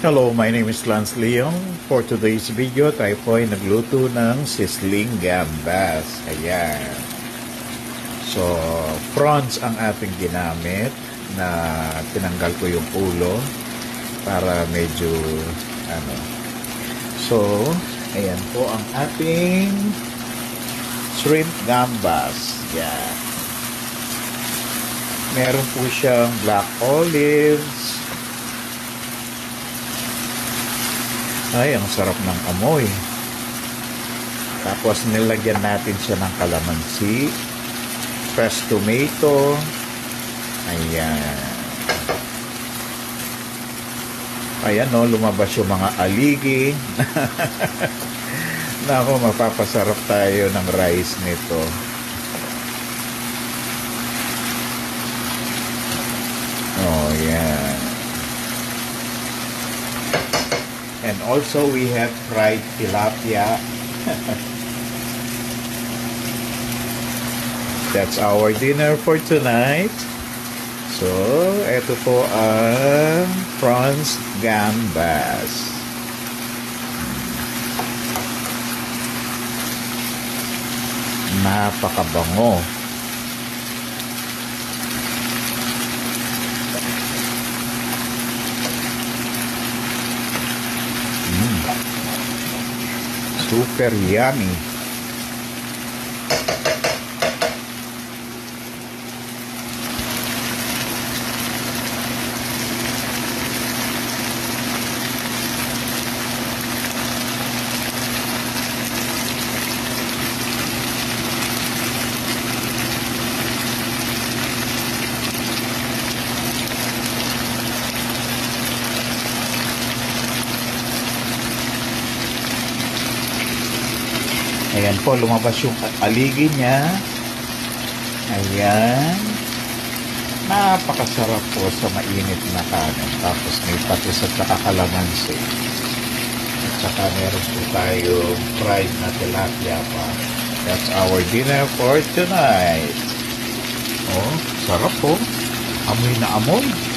Hello, my name is Lance Leong. For today's video, tayo po ay nagluto ng sizzling gambas. Ayan. So, prawns ang ating ginamit na tinanggal ko yung ulo para medyo So, ayan po ang ating shrimp gambas. Ayan. Meron po siyang black olives. Ay, ang sarap ng amoy. Tapos nilagyan natin siya ng kalamansi, fresh tomato. Ayan. Ayan, no, lumabas yung mga aligi. Nako, mapapasarap tayo ng rice nito. Oh, yeah. And also we have fried tilapia. That's our dinner for tonight. So, ito po ang prawns gambas. Napakabango. Super yummy. Ayan po, lumabas yung aligi niya. Ayan. Napakasarap po sa mainit na kanin. Tapos may patis at saka kalamansi. At saka meron po tayong fried na tilapia pa. That's our dinner for tonight. Oh, sarap po. Amoy na amoy.